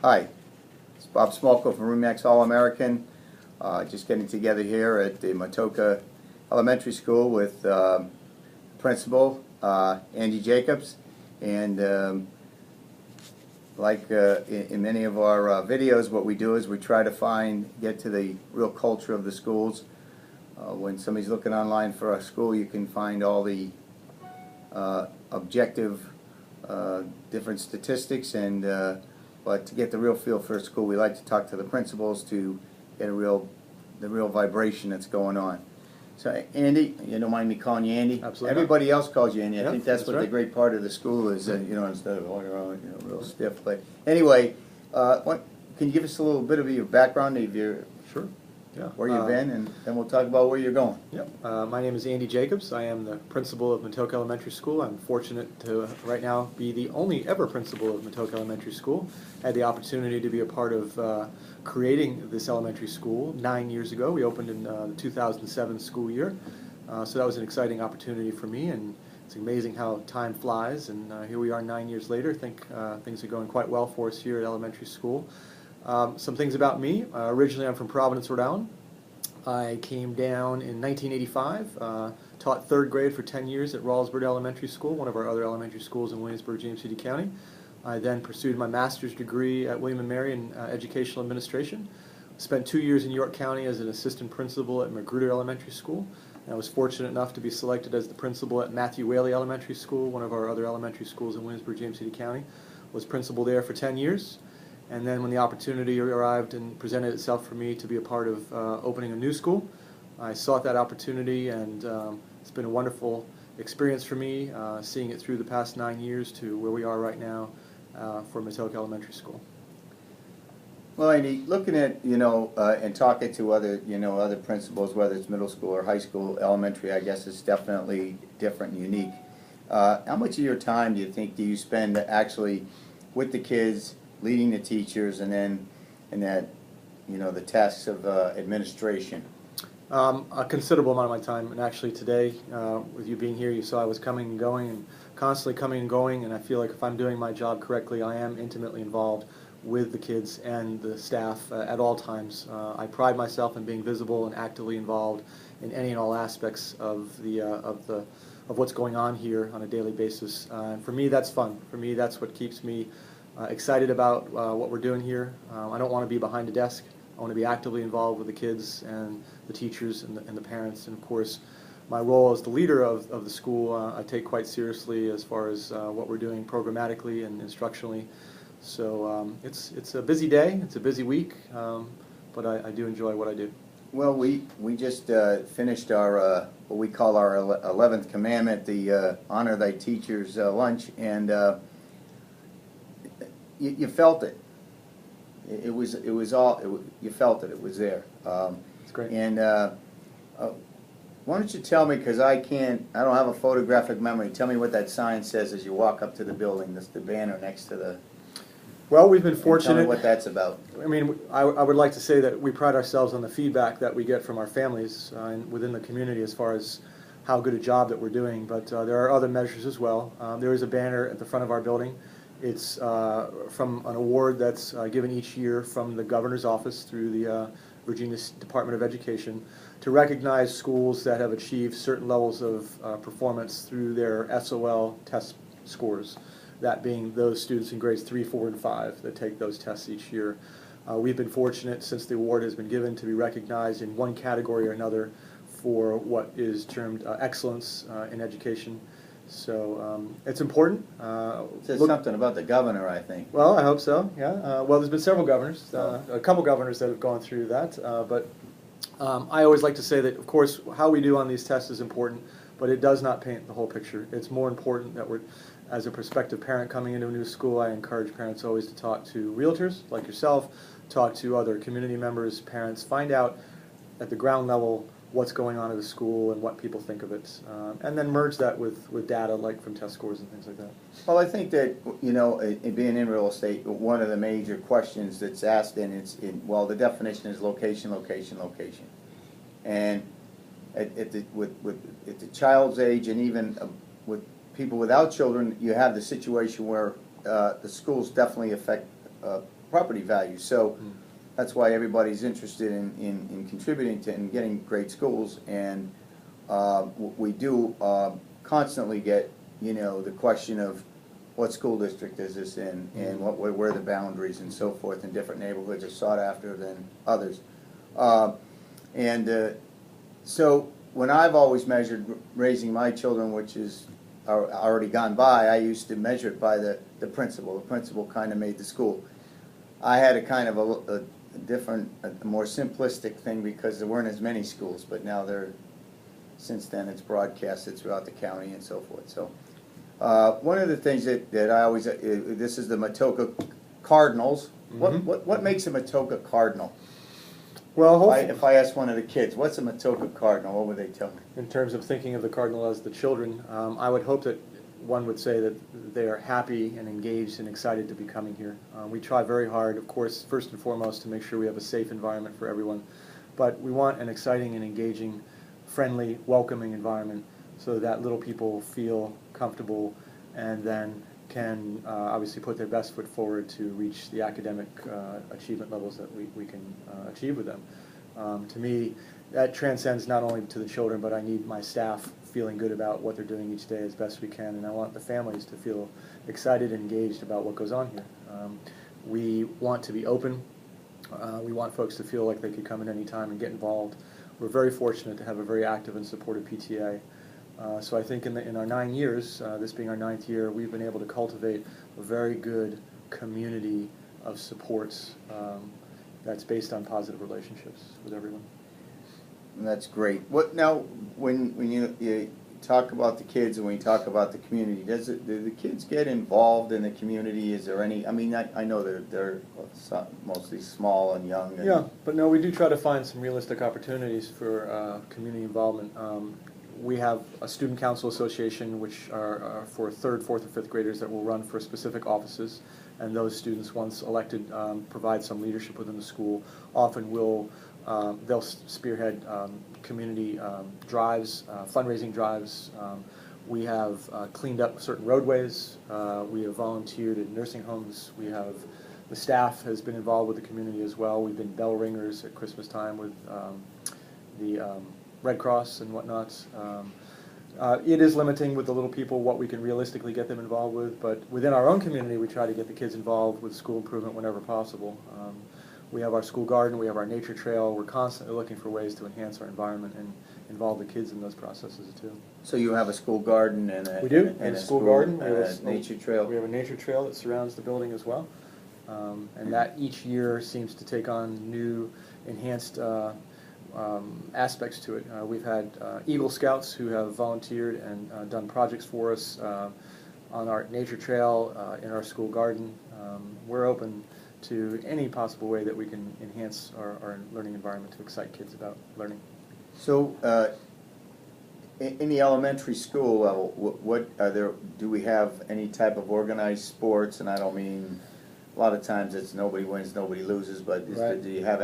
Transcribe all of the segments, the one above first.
Hi, it's Bob Smolko from Remax All-American. Just getting together here at the Matoaka Elementary School with Principal Andy Jacobs. And in many of our videos, what we do is we try to get to the real culture of the schools. When somebody's looking online for a school, you can find all the objective different statistics, and but to get the real feel for a school, we like to talk to the principals to get the real vibration that's going on. So Andy, you don't mind me calling you Andy? Absolutely. Everybody else calls you Andy. I think that's what right. the great part of the school is, instead of walking around, real stiff. But anyway, can you give us a little bit of your background, of your Sure. Yeah. where you've been, and then we'll talk about where you're going. Yep. My name is Andy Jacobs. I am the principal of Matoaka Elementary School. I'm fortunate to right now be the only ever principal of Matoaka Elementary School. I had the opportunity to be a part of creating this elementary school 9 years ago. We opened in the 2007 school year, so that was an exciting opportunity for me, and it's amazing how time flies, and here we are 9 years later. I think things are going quite well for us here at elementary school. Some things about me. Originally, I'm from Providence, Rhode Island. I came down in 1985, taught third grade for 10 years at Rawlsburg Elementary School, one of our other elementary schools in Williamsburg, James City County. I then pursued my master's degree at William & Mary in educational administration. Spent 2 years in York County as an assistant principal at Magruder Elementary School. And I was fortunate enough to be selected as the principal at Matthew Whaley Elementary School, one of our other elementary schools in Williamsburg, James City County. Was principal there for 10 years. And then when the opportunity arrived and presented itself for me to be a part of opening a new school, I sought that opportunity, and it's been a wonderful experience for me, seeing it through the past 9 years to where we are right now for Matoaka Elementary School. Well, Andy, looking at, and talking to other, other principals, whether it's middle school or high school, elementary, I guess is definitely different and unique. How much of your time do you spend actually with the kids, leading the teachers, and then the tasks of administration? A considerable amount of my time, and actually today, with you being here, you saw I was coming and going, and constantly coming and going, and I feel like if I'm doing my job correctly, I am intimately involved with the kids and the staff at all times. I pride myself in being visible and actively involved in any and all aspects of what's going on here on a daily basis. For me, that's fun. For me, that's what keeps me excited about what we're doing here. I don't want to be behind a desk. I want to be actively involved with the kids and the teachers and the parents. And of course, my role as the leader of the school, I take quite seriously as far as what we're doing programmatically and instructionally. So it's a busy day, it's a busy week, but I do enjoy what I do. Well, we just finished our what we call our 11th commandment, the honor thy teachers lunch, and you felt it. You felt it. It was there. It's great. And why don't you tell me, because I don't have a photographic memory. Tell me what that sign says as you walk up to the building. That's the banner next to the. Well, we've been fortunate. Tell me what that's about. I mean, I would like to say that we pride ourselves on the feedback that we get from our families and within the community as far as how good a job that we're doing. But there are other measures as well. There is a banner at the front of our building. It's from an award that's given each year from the governor's office through the Virginia Department of Education to recognize schools that have achieved certain levels of performance through their SOL test scores, that being those students in grades 3, 4, and 5 that take those tests each year. We've been fortunate, since the award has been given, to be recognized in one category or another for what is termed excellence in education. So it's important. It says something about the governor, I think. Well, I hope so, yeah. Well, there's been several governors, a couple governors that have gone through that, but I always like to say that, of course, how we do on these tests is important, but it does not paint the whole picture. It's more important that as a prospective parent coming into a new school, I encourage parents always to talk to realtors like yourself, talk to other community members, parents, find out at the ground level what's going on at the school and what people think of it, and then merge that with data like from test scores and things like that. Well, I think that, being in real estate, one of the major questions that's asked, and the definition is location, location, location. And at the child's age, and even with people without children, you have the situation where the schools definitely affect property values. So that's why everybody's interested in contributing to and getting great schools. And we do constantly get, the question of what school district is this in, and where the boundaries and so forth, and different neighborhoods are sought after than others. So when I've always measured raising my children, which is already gone by, I used to measure it by the principal. The principal kind of made the school. I had a kind of a different, a more simplistic thing because there weren't as many schools, but now since then it's broadcasted throughout the county and so forth. So one of the things that I always, this is the Matoaka Cardinals. What makes a Matoaka Cardinal? Well, if I asked one of the kids, what's a Matoaka Cardinal, what would they tell me? in terms of thinking of the Cardinal as the children, I would hope that one would say that they are happy and engaged and excited to be coming here. We try very hard, of course, first and foremost, to make sure we have a safe environment for everyone, but we want an exciting and engaging, friendly, welcoming environment so that little people feel comfortable and then can obviously put their best foot forward to reach the academic achievement levels that we can achieve with them. To me, that transcends not only to the children, but I need my staff feeling good about what they're doing each day as best we can, and I want the families to feel excited and engaged about what goes on here. We want to be open. We want folks to feel like they could come in any time and get involved. We're very fortunate to have a very active and supportive PTA. So I think in our 9 years, this being our 9th year, we've been able to cultivate a very good community of supports that's based on positive relationships with everyone. And that's great. What now, when you talk about the kids and when you talk about the community, do the kids get involved in the community? Is there any? I mean, I know they're mostly small and young. And yeah, but no, we do try to find some realistic opportunities for community involvement. We have a student council association, which are for 3rd, 4th, or 5th graders that will run for specific offices, and those students, once elected, provide some leadership within the school. Often they'll spearhead community drives, fundraising drives. We have cleaned up certain roadways. We have volunteered in nursing homes. The staff has been involved with the community as well. We've been bell ringers at Christmas time with the Red Cross and whatnot. It is limiting with the little people what we can realistically get them involved with, but within our own community we try to get the kids involved with school improvement whenever possible. We have our school garden, we have our nature trail. We're constantly looking for ways to enhance our environment and involve the kids in those processes too. So you have a school garden and a school garden. We have a nature trail. We have a nature trail that surrounds the building as well, and that each year seems to take on new, enhanced aspects to it. We've had Eagle Scouts who have volunteered and done projects for us on our nature trail, in our school garden. We're open to any possible way that we can enhance our learning environment to excite kids about learning. So in the elementary school level, what are there? Do we have any type of organized sports? And I don't mean, a lot of times it's nobody wins, nobody loses, but Right. do you have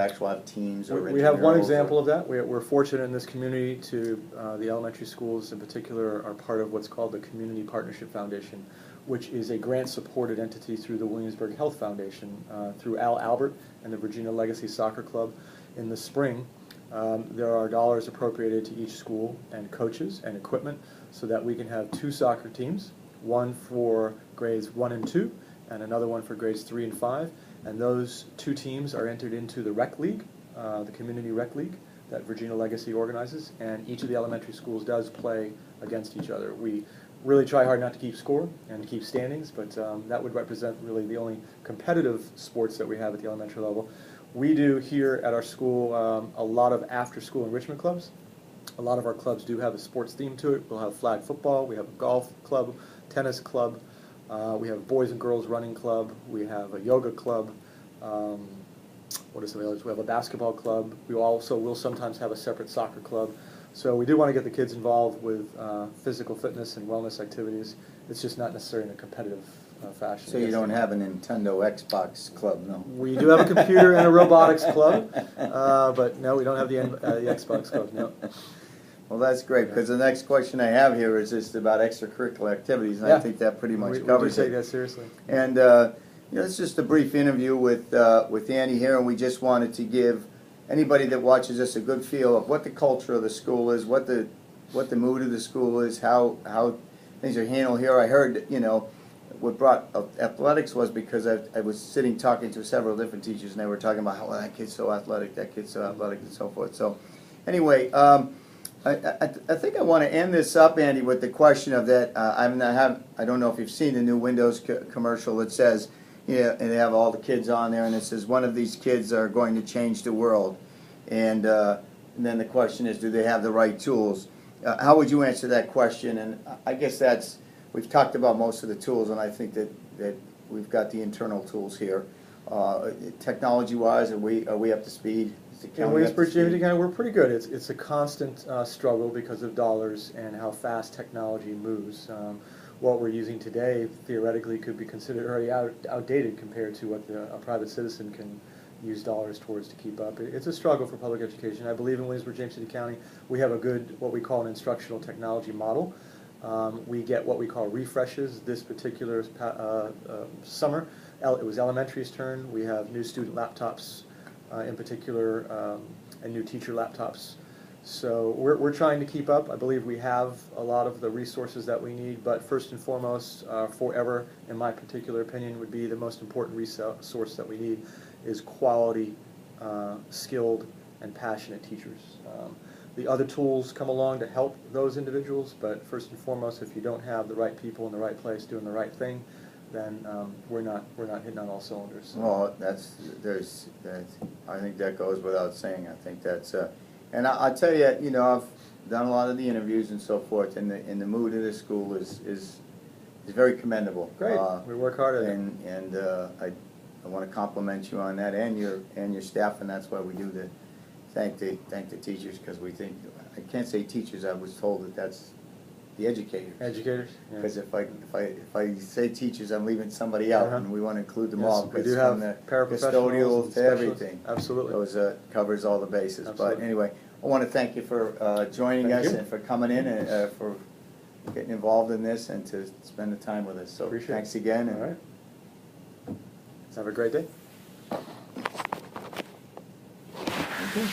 teams or We have one intramurals example or? of that. We're fortunate in this community to, the elementary schools in particular are part of what's called the Community Partnership Foundation, which is a grant-supported entity through the Williamsburg Health Foundation, through Al Albert and the Virginia Legacy Soccer Club. In the spring, there are dollars appropriated to each school and coaches and equipment so that we can have 2 soccer teams, one for grades 1 and 2, and another one for grades 3 and 5, and those 2 teams are entered into the rec league, the community rec league that Virginia Legacy organizes, and each of the elementary schools does play against each other. We really try hard not to keep score and keep standings, but that would represent really the only competitive sports that we have at the elementary level. We do here at our school a lot of after-school enrichment clubs. A lot of our clubs do have a sports theme to it. We'll have flag football, we have a golf club, tennis club, we have a boys and girls running club, we have a yoga club, what are some others? We have a basketball club. We also will sometimes have a separate soccer club. So we do want to get the kids involved with physical fitness and wellness activities. It's just not necessarily in a competitive fashion. So you don't have a Nintendo Xbox club, no? We do have a computer and a robotics club, but no, we don't have the Xbox club, no. Well, that's great, because the next question I have here is just about extracurricular activities, and Yeah. I think that pretty much We covers do take it. that seriously. And It's just a brief interview with Andy here, and we just wanted to give anybody that watches us a good feel of what the culture of the school is, what the mood of the school is, how things are handled here. I heard, what brought up athletics was because I was sitting talking to several different teachers, and they were talking about how that kid's so athletic, that kid's so athletic, and so forth. So, anyway, I think I want to end this up, Andy, with the question of that. I don't know if you've seen the new Windows commercial that says, and they have all the kids on there, and it says one of these kids are going to change the world, and then the question is, do they have the right tools? How would you answer that question? And I guess we've talked about most of the tools, and I think that we've got the internal tools here. Technology-wise, are we up to speed? In Williamsburg, County, we're pretty good. It's a constant struggle because of dollars and how fast technology moves. What we're using today theoretically could be considered already outdated compared to what a private citizen can use dollars towards to keep up. It's a struggle for public education. I believe in Williamsburg, James City County, we have a good, what we call an instructional technology model. We get what we call refreshes. This particular summer, it was elementary's turn. We have new student laptops in particular, and new teacher laptops. So we're trying to keep up. I believe we have a lot of the resources that we need, but first and foremost, forever, in my particular opinion, would be the most important resource that we need is quality, skilled, and passionate teachers. The other tools come along to help those individuals, but first and foremost, if you don't have the right people in the right place doing the right thing, then we're not hitting on all cylinders. So. Well, I think that goes without saying. I think that's, and I tell you, I've done a lot of the interviews and so forth, and the mood of the school is very commendable. Great, we work hard at it. And I want to compliment you on that, and your staff, and that's why we do thank the teachers, because we think, I can't say teachers. I was told that that's the educators. Educators. Because if I say teachers, I'm leaving somebody out, and we want to include them all. We do have from the paraprofessionals custodial to everything. Absolutely. Those covers all the bases. Absolutely. But anyway, I want to thank you for joining us and for coming in and for getting involved in this and to spend the time with us. So Appreciate thanks it. again. All right. Have a great day.